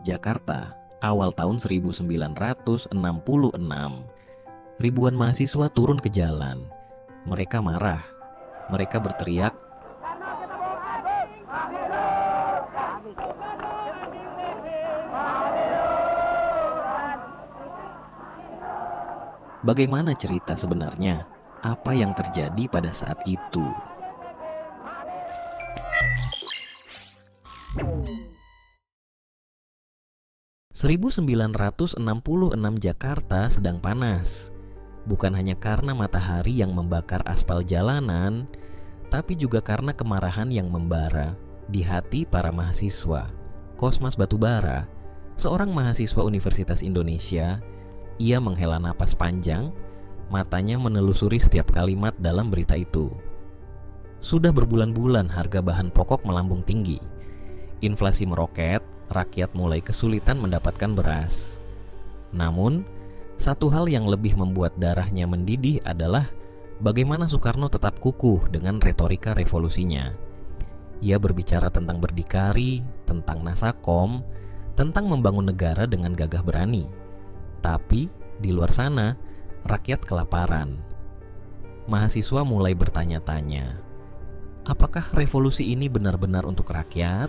Jakarta, awal tahun 1966. Ribuan mahasiswa turun ke jalan. Mereka marah. Mereka berteriak, bagaimana cerita sebenarnya? Apa yang terjadi pada saat itu? ...1966 Jakarta sedang panas. Bukan hanya karena matahari yang membakar aspal jalanan, tapi juga karena kemarahan yang membara di hati para mahasiswa. Kosmas Batubara, seorang mahasiswa Universitas Indonesia, ia menghela napas panjang, matanya menelusuri setiap kalimat dalam berita itu. Sudah berbulan-bulan harga bahan pokok melambung tinggi. Inflasi meroket, rakyat mulai kesulitan mendapatkan beras. Namun, satu hal yang lebih membuat darahnya mendidih adalah bagaimana Soekarno tetap kukuh dengan retorika revolusinya. Ia berbicara tentang berdikari, tentang Nasakom, tentang membangun negara dengan gagah berani. Tapi, di luar sana, rakyat kelaparan. Mahasiswa mulai bertanya-tanya, apakah revolusi ini benar-benar untuk rakyat?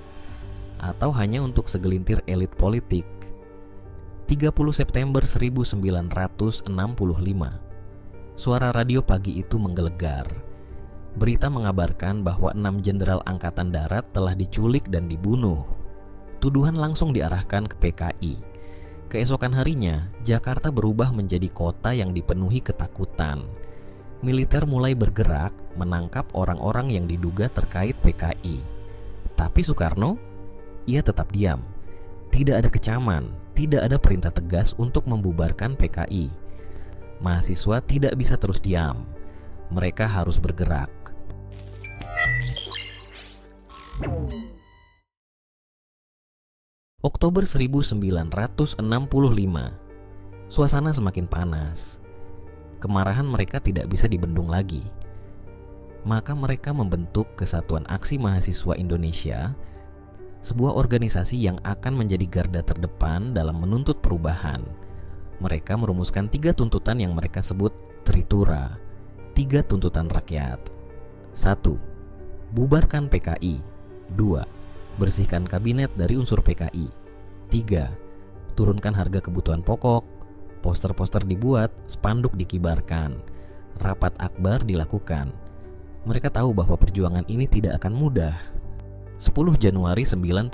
Atau hanya untuk segelintir elit politik? 30 September 1965. Suara radio pagi itu menggelegar. Berita mengabarkan bahwa 6 jenderal angkatan darat telah diculik dan dibunuh. Tuduhan langsung diarahkan ke PKI. Keesokan harinya, Jakarta berubah menjadi kota yang dipenuhi ketakutan. Militer mulai bergerak menangkap orang-orang yang diduga terkait PKI. Tapi Soekarno, ia tetap diam. Tidak ada kecaman, tidak ada perintah tegas untuk membubarkan PKI. Mahasiswa tidak bisa terus diam. Mereka harus bergerak. Oktober 1965. Suasana semakin panas. Kemarahan mereka tidak bisa dibendung lagi. Maka mereka membentuk Kesatuan Aksi Mahasiswa Indonesia, sebuah organisasi yang akan menjadi garda terdepan dalam menuntut perubahan. Mereka merumuskan 3 tuntutan yang mereka sebut Tritura, 3 tuntutan rakyat. 1. Bubarkan PKI. 2. Bersihkan kabinet dari unsur PKI. 3. Turunkan harga kebutuhan pokok. Poster-poster dibuat, spanduk dikibarkan, rapat akbar dilakukan. Mereka tahu bahwa perjuangan ini tidak akan mudah. 10 Januari 96.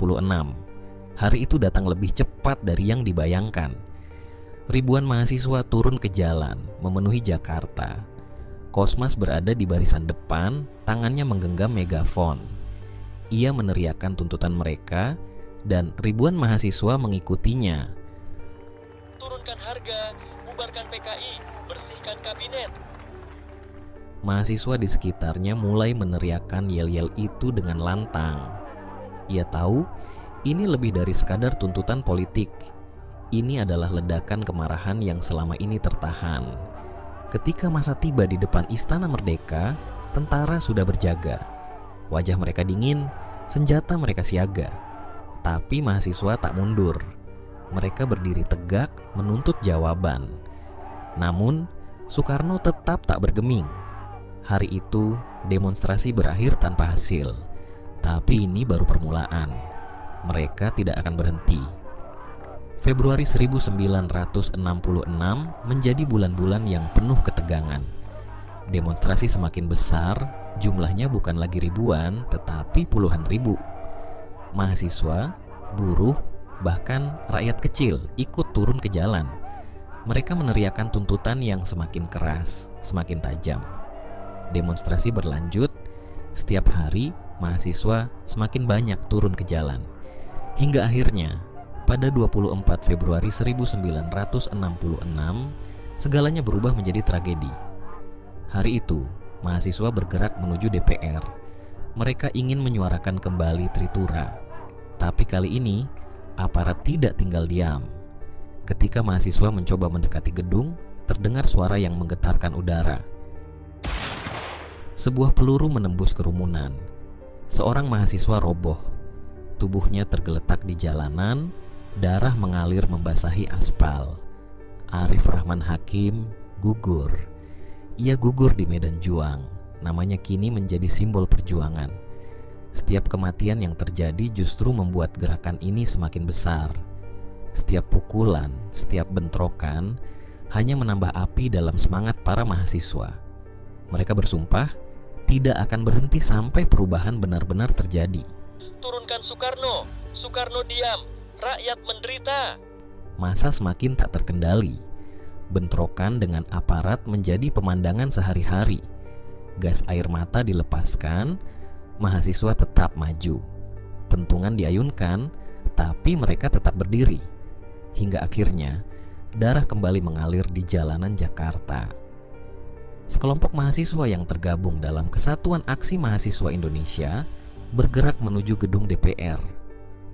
Hari itu datang lebih cepat dari yang dibayangkan. Ribuan mahasiswa turun ke jalan, memenuhi Jakarta. Kosmas berada di barisan depan, tangannya menggenggam megafon. Ia meneriakkan tuntutan mereka, dan ribuan mahasiswa mengikutinya. Turunkan harga, bubarkan PKI, bersihkan kabinet. Mahasiswa di sekitarnya mulai meneriakkan yel-yel itu dengan lantang. Ia tahu ini lebih dari sekadar tuntutan politik. Ini adalah ledakan kemarahan yang selama ini tertahan. Ketika masa tiba di depan Istana Merdeka, tentara sudah berjaga. Wajah mereka dingin, senjata mereka siaga. Tapi mahasiswa tak mundur. Mereka berdiri tegak menuntut jawaban. Namun, Soekarno tetap tak bergeming. Hari itu, demonstrasi berakhir tanpa hasil. Tapi ini baru permulaan. Mereka tidak akan berhenti. Februari 1966 menjadi bulan-bulan yang penuh ketegangan. Demonstrasi semakin besar, jumlahnya bukan lagi ribuan, tetapi puluhan ribu. Mahasiswa, buruh, bahkan rakyat kecil ikut turun ke jalan. Mereka meneriakkan tuntutan yang semakin keras, semakin tajam. Demonstrasi berlanjut, setiap hari mahasiswa semakin banyak turun ke jalan. Hingga akhirnya, pada 24 Februari 1966, segalanya berubah menjadi tragedi. Hari itu, mahasiswa bergerak menuju DPR. Mereka ingin menyuarakan kembali Tritura. Tapi kali ini, aparat tidak tinggal diam. Ketika mahasiswa mencoba mendekati gedung, terdengar suara yang menggetarkan udara. Sebuah peluru menembus kerumunan. Seorang mahasiswa roboh. Tubuhnya tergeletak di jalanan, Darah mengalir membasahi aspal. Arif Rahman Hakim gugur. Ia gugur di medan juang. Namanya kini menjadi simbol perjuangan. Setiap kematian yang terjadi justru membuat gerakan ini semakin besar. Setiap pukulan, setiap bentrokan hanya menambah api dalam semangat para mahasiswa. Mereka bersumpah tidak akan berhenti sampai perubahan benar-benar terjadi. Turunkan Soekarno, Soekarno diam, rakyat menderita. Masa semakin tak terkendali. Bentrokan dengan aparat menjadi pemandangan sehari-hari. Gas air mata dilepaskan, mahasiswa tetap maju. Pentungan diayunkan, tapi mereka tetap berdiri. Hingga akhirnya, darah kembali mengalir di jalanan Jakarta. Sekelompok mahasiswa yang tergabung dalam Kesatuan Aksi Mahasiswa Indonesia bergerak menuju gedung DPR.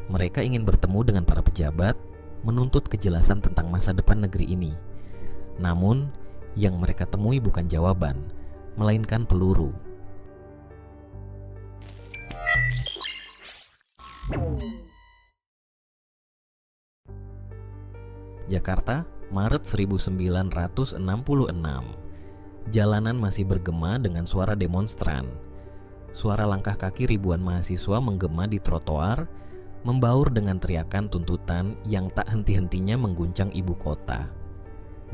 Mereka ingin bertemu dengan para pejabat, menuntut kejelasan tentang masa depan negeri ini. Namun, yang mereka temui bukan jawaban, melainkan peluru. Jakarta, Maret 1966. Jalanan masih bergema dengan suara demonstran. Suara langkah kaki ribuan mahasiswa menggema di trotoar, membaur dengan teriakan tuntutan yang tak henti-hentinya mengguncang ibu kota.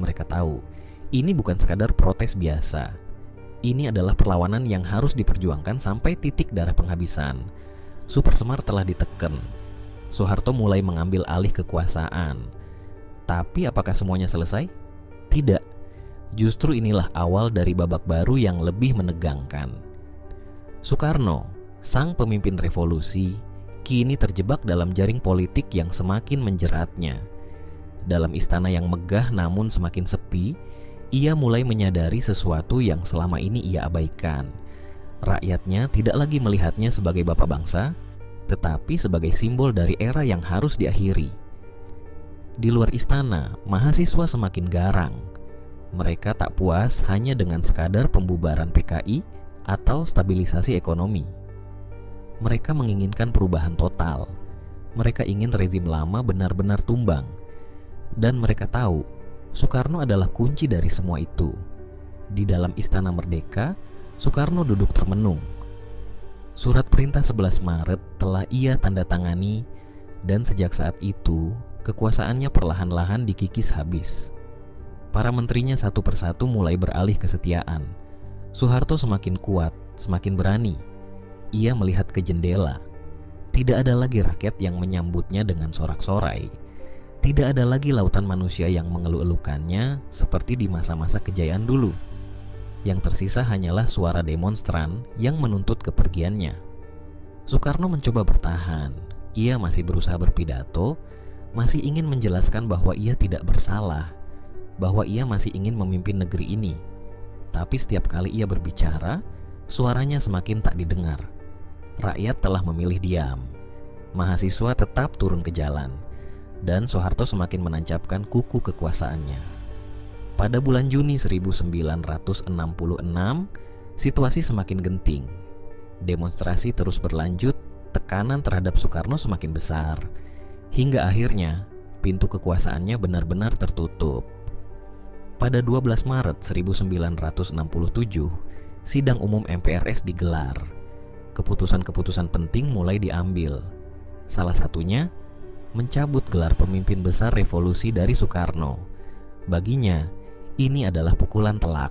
Mereka tahu, ini bukan sekadar protes biasa. Ini adalah perlawanan yang harus diperjuangkan sampai titik darah penghabisan. Super Semar telah diteken. Soeharto mulai mengambil alih kekuasaan. Tapi apakah semuanya selesai? Tidak. Justru inilah awal dari babak baru yang lebih menegangkan. Soekarno, sang pemimpin revolusi, kini terjebak dalam jaring politik yang semakin menjeratnya. Dalam istana yang megah namun semakin sepi, ia mulai menyadari sesuatu yang selama ini ia abaikan. Rakyatnya tidak lagi melihatnya sebagai bapak bangsa, tetapi sebagai simbol dari era yang harus diakhiri. Di luar istana, mahasiswa semakin garang. Mereka tak puas hanya dengan sekadar pembubaran PKI atau stabilisasi ekonomi. Mereka menginginkan perubahan total. Mereka ingin rezim lama benar-benar tumbang. Dan mereka tahu, Soekarno adalah kunci dari semua itu. Di dalam Istana Merdeka, Soekarno duduk termenung. Surat perintah 11 Maret telah ia tanda tangani, dan sejak saat itu, kekuasaannya perlahan-lahan dikikis habis. Para menterinya satu persatu mulai beralih kesetiaan. Soeharto semakin kuat, semakin berani. Ia melihat ke jendela. Tidak ada lagi rakyat yang menyambutnya dengan sorak-sorai. Tidak ada lagi lautan manusia yang mengeluh-elukannya seperti di masa-masa kejayaan dulu. Yang tersisa hanyalah suara demonstran yang menuntut kepergiannya. Soekarno mencoba bertahan. Ia masih berusaha berpidato, masih ingin menjelaskan bahwa ia tidak bersalah, bahwa ia masih ingin memimpin negeri ini. Tapi setiap kali ia berbicara, suaranya semakin tak didengar. Rakyat telah memilih diam. Mahasiswa tetap turun ke jalan, dan Soeharto semakin menancapkan kuku kekuasaannya. Pada bulan Juni 1966, situasi semakin genting. Demonstrasi terus berlanjut, tekanan terhadap Soekarno semakin besar, hingga akhirnya pintu kekuasaannya benar-benar tertutup. Pada 12 Maret 1967, sidang umum MPRS digelar. Keputusan-keputusan penting mulai diambil. Salah satunya, mencabut gelar pemimpin besar revolusi dari Soekarno. Baginya, ini adalah pukulan telak.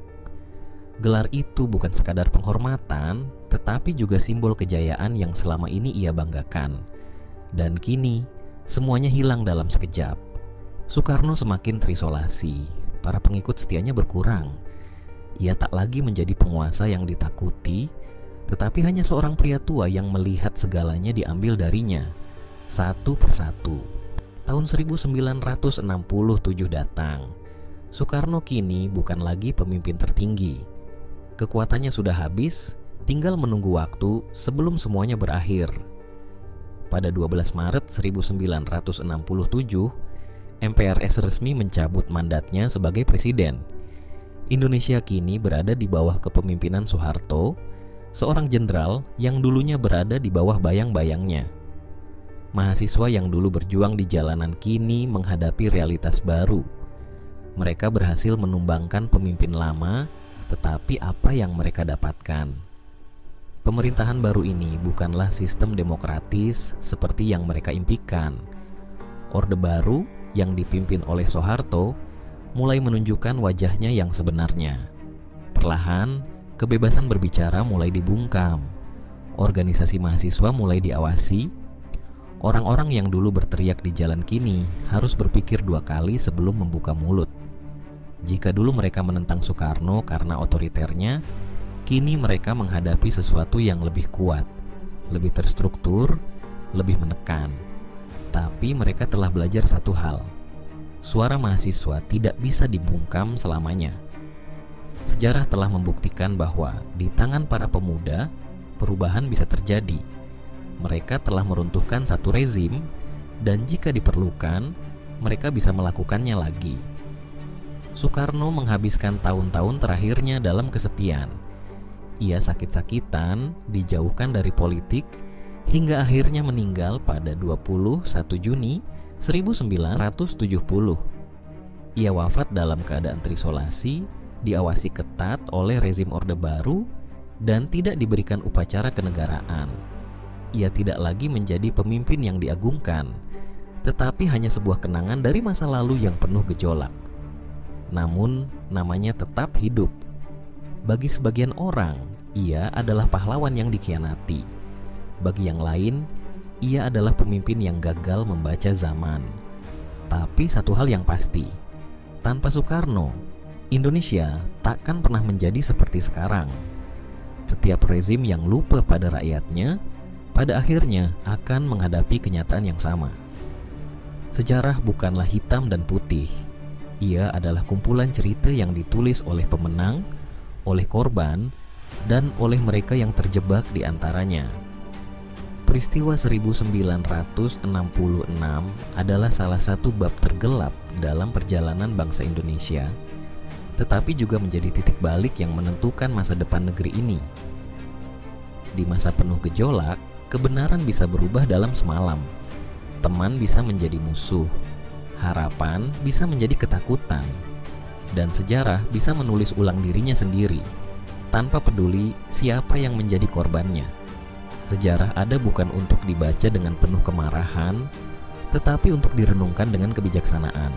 Gelar itu bukan sekadar penghormatan, tetapi juga simbol kejayaan yang selama ini ia banggakan. Dan kini, semuanya hilang dalam sekejap. Soekarno semakin terisolasi. Para pengikut setianya berkurang. Ia tak lagi menjadi penguasa yang ditakuti, tetapi hanya seorang pria tua yang melihat segalanya diambil darinya, satu persatu. Tahun 1967 datang. Soekarno kini bukan lagi pemimpin tertinggi. Kekuatannya sudah habis, tinggal menunggu waktu sebelum semuanya berakhir. Pada 12 Maret 1967, MPRS resmi mencabut mandatnya sebagai presiden. Indonesia kini berada di bawah kepemimpinan Soeharto, seorang jenderal yang dulunya berada di bawah bayang-bayangnya. Mahasiswa yang dulu berjuang di jalanan kini menghadapi realitas baru. Mereka berhasil menumbangkan pemimpin lama, tetapi apa yang mereka dapatkan? Pemerintahan baru ini bukanlah sistem demokratis seperti yang mereka impikan. Orde Baru yang dipimpin oleh Soeharto mulai menunjukkan wajahnya yang sebenarnya. Perlahan, kebebasan berbicara mulai dibungkam. Organisasi mahasiswa mulai diawasi. Orang-orang yang dulu berteriak di jalan kini harus berpikir 2 kali sebelum membuka mulut. Jika dulu mereka menentang Soekarno karena otoriternya, kini mereka menghadapi sesuatu yang lebih kuat, lebih terstruktur, lebih menekan. Tapi mereka telah belajar satu hal. Suara mahasiswa tidak bisa dibungkam selamanya. Sejarah telah membuktikan bahwa di tangan para pemuda, perubahan bisa terjadi. Mereka telah meruntuhkan satu rezim, dan jika diperlukan, mereka bisa melakukannya lagi. Soekarno menghabiskan tahun-tahun terakhirnya dalam kesepian. Ia sakit-sakitan, dijauhkan dari politik, hingga akhirnya meninggal pada 21 Juni 1970. Ia wafat dalam keadaan terisolasi, diawasi ketat oleh rezim Orde Baru, dan tidak diberikan upacara kenegaraan. Ia tidak lagi menjadi pemimpin yang diagungkan, tetapi hanya sebuah kenangan dari masa lalu yang penuh gejolak. Namun, namanya tetap hidup. Bagi sebagian orang, ia adalah pahlawan yang dikhianati. Bagi yang lain, ia adalah pemimpin yang gagal membaca zaman. Tapi satu hal yang pasti, tanpa Soekarno, Indonesia takkan pernah menjadi seperti sekarang. Setiap rezim yang lupa pada rakyatnya, pada akhirnya akan menghadapi kenyataan yang sama. Sejarah bukanlah hitam dan putih. Ia adalah kumpulan cerita yang ditulis oleh pemenang, oleh korban, dan oleh mereka yang terjebak di antaranya. Peristiwa 1966 adalah salah satu bab tergelap dalam perjalanan bangsa Indonesia, tetapi juga menjadi titik balik yang menentukan masa depan negeri ini. Di masa penuh gejolak, kebenaran bisa berubah dalam semalam. Teman bisa menjadi musuh, harapan bisa menjadi ketakutan, dan sejarah bisa menulis ulang dirinya sendiri, tanpa peduli siapa yang menjadi korbannya. Sejarah ada bukan untuk dibaca dengan penuh kemarahan, tetapi untuk direnungkan dengan kebijaksanaan.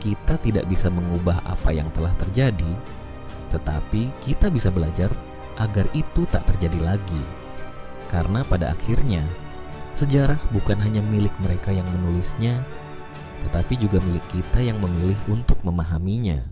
Kita tidak bisa mengubah apa yang telah terjadi, tetapi kita bisa belajar agar itu tak terjadi lagi. Karena pada akhirnya, sejarah bukan hanya milik mereka yang menulisnya, tetapi juga milik kita yang memilih untuk memahaminya.